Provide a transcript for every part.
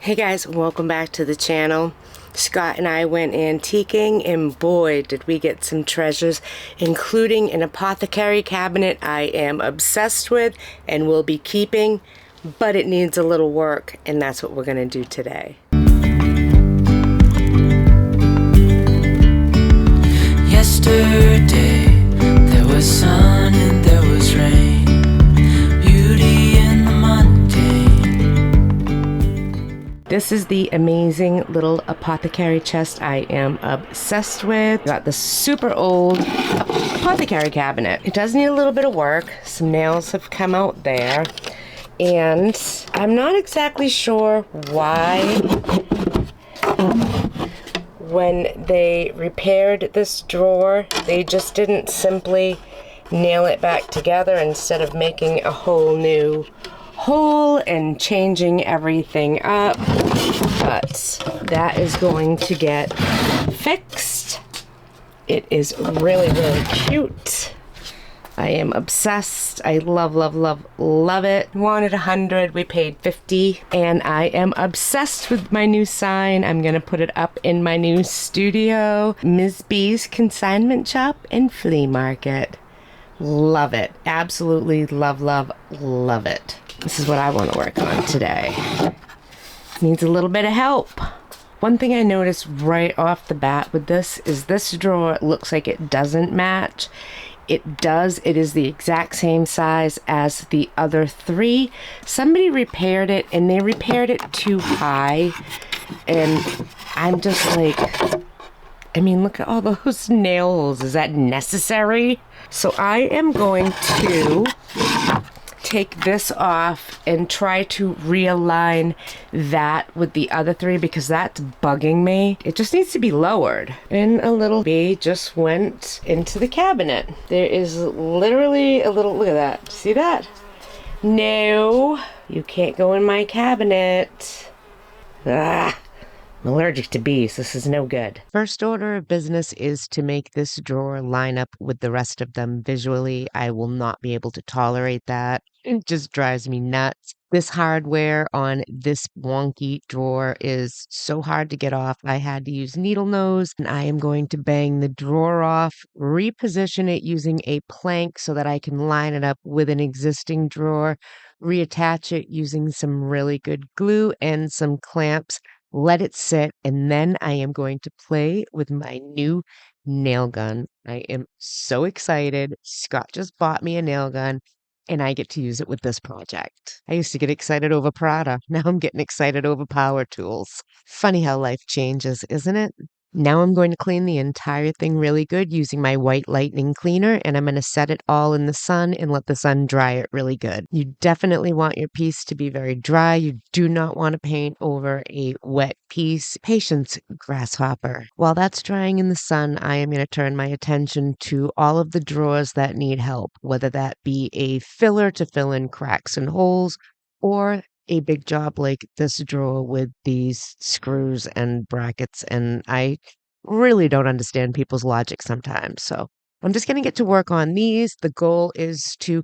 Hey guys, welcome back to the channel. Scott and I went antiquing and boy did we get some treasures, including an apothecary cabinet I am obsessed with and will be keeping, but it needs a little work and that's what we're going to do today. Yesterday there was sun and there was rain, beauty in the mundane. This is the amazing little apothecary chest I am obsessed with. Got the super old apothecary cabinet. It does need a little bit of work. Some nails have come out there. And I'm not exactly sure why when they repaired this drawer, they just didn't simply nail it back together instead of making a whole new hole and changing everything up. But that is going to get fixed. It is really, really cute. I am obsessed. I love, love, love, love it. Wanted 100, we paid 50. And I am obsessed with my new sign. I'm gonna put it up in my new studio. Ms. B's Consignment Shop and Flea Market. Love it. Absolutely love, love, love it. This is what I want to work on today. Needs a little bit of help. One thing I noticed right off the bat with this is this drawer looks like it doesn't match. It does. It is the exact same size as the other three. Somebody repaired it and they repaired it too high. And I'm just like, I mean, look at all those nails. Is that necessary? So I am going to take this off and try to realign that with the other three because that's bugging me. It just needs to be lowered. And a little bee just went into the cabinet. There is literally a little, look at that. See that? No, you can't go in my cabinet. Ah. I'm allergic to bees. This is no good. First order of business is to make this drawer line up with the rest of them visually. I will not be able to tolerate that. It just drives me nuts. This hardware on this wonky drawer is so hard to get off. I had to use needle nose, and I am going to bang the drawer off, reposition it using a plank so that I can line it up with an existing drawer, reattach it using some really good glue and some clamps. Let it sit, and then I am going to play with my new nail gun. I am so excited. Scott just bought me a nail gun, and I get to use it with this project. I used to get excited over Prada. Now I'm getting excited over power tools. Funny how life changes, isn't it? Now I'm going to clean the entire thing really good using my white lightning cleaner, and I'm going to set it all in the sun and let the sun dry it really good. You definitely want your piece to be very dry. You do not want to paint over a wet piece. Patience, grasshopper. While that's drying in the sun, I am going to turn my attention to all of the drawers that need help, whether that be a filler to fill in cracks and holes, or a big job like this drawer with these screws and brackets, and I really don't understand people's logic sometimes. So I'm just going to get to work on these. The goal is to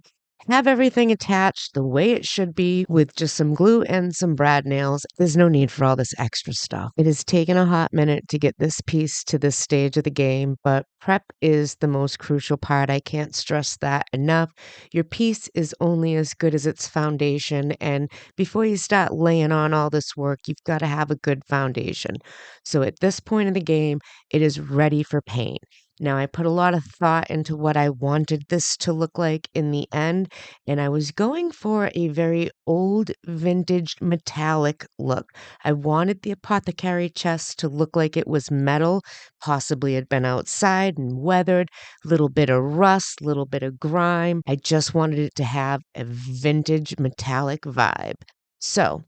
have everything attached the way it should be with just some glue and some brad nails. There's no need for all this extra stuff. It has taken a hot minute to get this piece to this stage of the game, but prep is the most crucial part. I can't stress that enough. Your piece is only as good as its foundation, and before you start laying on all this work, you've got to have a good foundation. So at this point in the game, it is ready for paint. Now, I put a lot of thought into what I wanted this to look like in the end, and I was going for a very old vintage metallic look. I wanted the apothecary chest to look like it was metal, possibly had been outside and weathered, little bit of rust, little bit of grime. I just wanted it to have a vintage metallic vibe. So,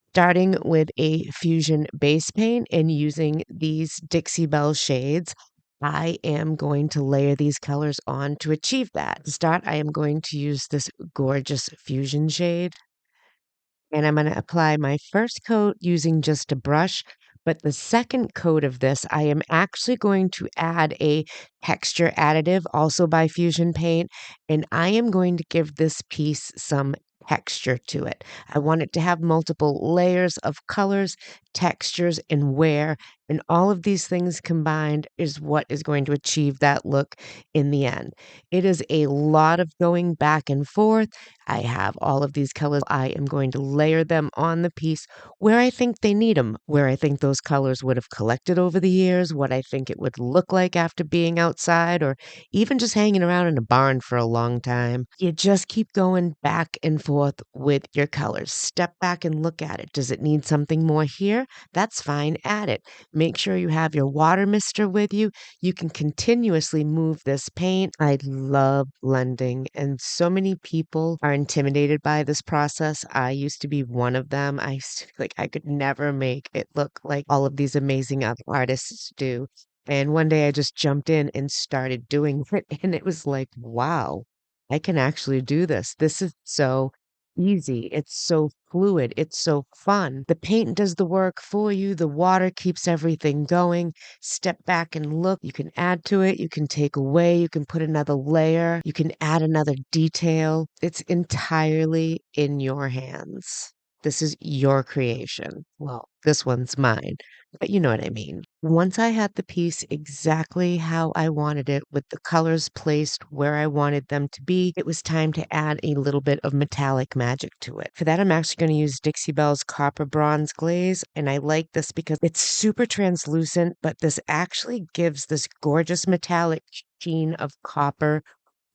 starting with a fusion base paint and using these Dixie Belle shades, I am going to layer these colors on to achieve that. To start, I am going to use this gorgeous fusion shade, and I'm going to apply my first coat using just a brush. But the second coat of this, I am actually going to add a texture additive, also by Fusion Paint, and I am going to give this piece some texture to it. I want it to have multiple layers of colors, textures, and wear. And all of these things combined is what is going to achieve that look in the end. It is a lot of going back and forth. I have all of these colors. I am going to layer them on the piece where I think they need them, where I think those colors would have collected over the years, what I think it would look like after being outside or even just hanging around in a barn for a long time. You just keep going back and forth with your colors. Step back and look at it. Does it need something more here? That's fine. Add it. Make sure you have your water mister with you. You can continuously move this paint. I love blending, and so many people are intimidated by this process. I used to be one of them. I used to feel like I could never make it look like all of these amazing other artists do. And one day I just jumped in and started doing it, and it was like, wow, I can actually do this. This is so easy. It's so fluid. It's so fun. The paint does the work for you. The water keeps everything going. Step back and look. You can add to it. You can take away. You can put another layer. You can add another detail. It's entirely in your hands. This is your creation. Well, this one's mine, but you know what I mean. Once I had the piece exactly how I wanted it, with the colors placed where I wanted them to be, it was time to add a little bit of metallic magic to it. For that, I'm actually going to use Dixie Belle's Copper Bronze Glaze, and I like this because it's super translucent, but this actually gives this gorgeous metallic sheen of copper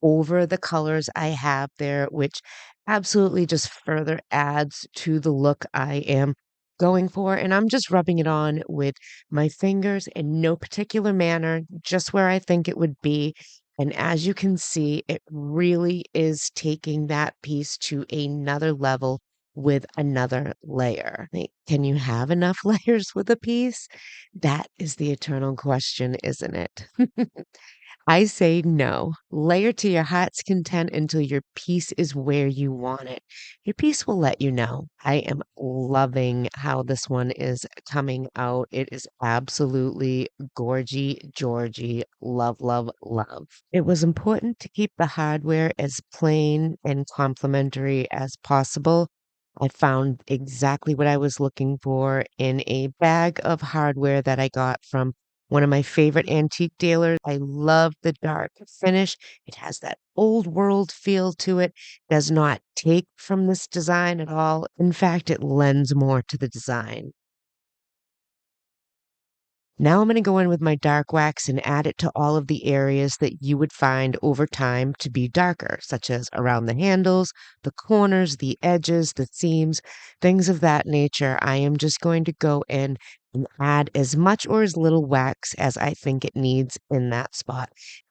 over the colors I have there, which absolutely just further adds to the look I am going for. And I'm just rubbing it on with my fingers in no particular manner, just where I think it would be. And as you can see, it really is taking that piece to another level with another layer. Like, can you have enough layers with a piece? That is the eternal question, isn't it? I say no. Layer to your heart's content until your piece is where you want it. Your piece will let you know. I am loving how this one is coming out. It is absolutely gorgy, Georgie. Love, love, love. It was important to keep the hardware as plain and complimentary as possible. I found exactly what I was looking for in a bag of hardware that I got from one of my favorite antique dealers. I love the dark finish. It has that old world feel to it. Does not take from this design at all. In fact, it lends more to the design. Now I'm going to go in with my dark wax and add it to all of the areas that you would find over time to be darker, such as around the handles, the corners, the edges, the seams, things of that nature. I am just going to go in and add as much or as little wax as I think it needs in that spot.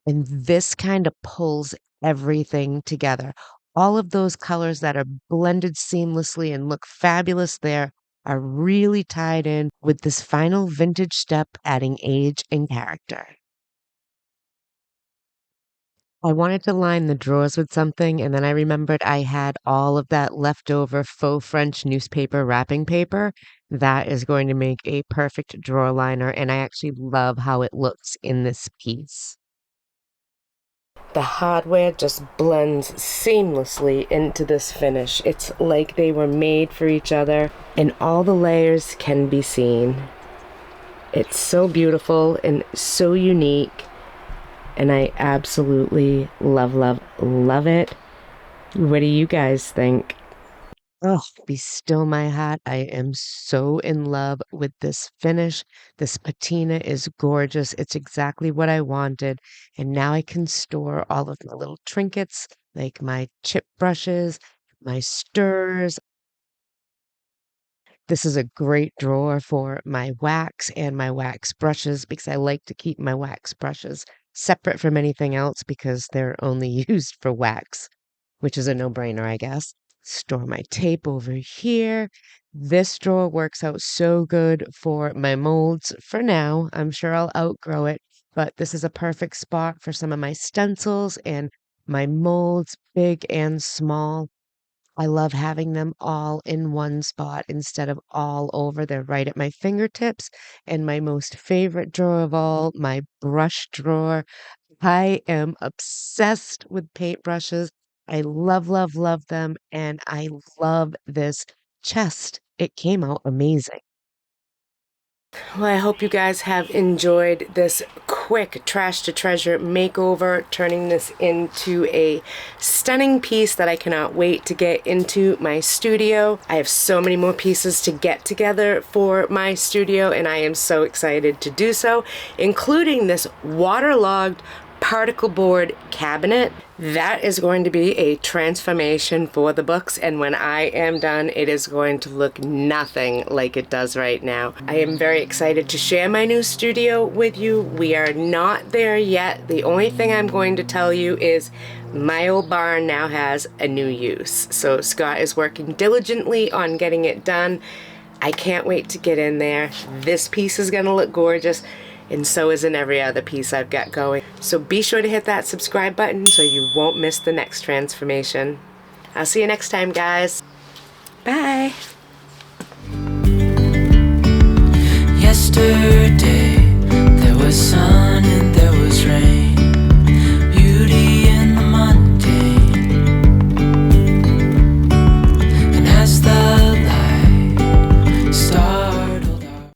And this kind of pulls everything together. All of those colors that are blended seamlessly and look fabulous there are really tied in with this final vintage step, adding age and character. I wanted to line the drawers with something, and then I remembered I had all of that leftover faux French newspaper wrapping paper. That is going to make a perfect drawer liner, and I actually love how it looks in this piece. The hardware just blends seamlessly into this finish. It's like they were made for each other, and all the layers can be seen. It's so beautiful and so unique, and I absolutely love, love, love it. What do you guys think? Oh, be still my heart. I am so in love with this finish. This patina is gorgeous. It's exactly what I wanted. And now I can store all of my little trinkets, like my chip brushes, my stirrers. This is a great drawer for my wax and my wax brushes because I like to keep my wax brushes separate from anything else because they're only used for wax, which is a no-brainer, I guess. Store my tape over here. This drawer works out so good for my molds for now. I'm sure I'll outgrow it, but this is a perfect spot for some of my stencils and my molds, big and small. I love having them all in one spot instead of all over. They're right at my fingertips. And my most favorite drawer of all, my brush drawer. I am obsessed with paintbrushes. I love, love, love them, and I love this chest. It came out amazing. Well, I hope you guys have enjoyed this quick trash to treasure makeover, turning this into a stunning piece that I cannot wait to get into my studio. I have so many more pieces to get together for my studio, and I am so excited to do so, including this waterlogged particle board cabinet. That is going to be a transformation for the books, and when I am done, it is going to look nothing like it does right now. I am very excited to share my new studio with you. We are not there yet. The only thing I'm going to tell you is my old barn now has a new use. So Scott is working diligently on getting it done. I can't wait to get in there. This piece is gonna look gorgeous, and so isn't every other piece I've got going. So be sure to hit that subscribe button so you won't miss the next transformation. I'll see you next time, guys.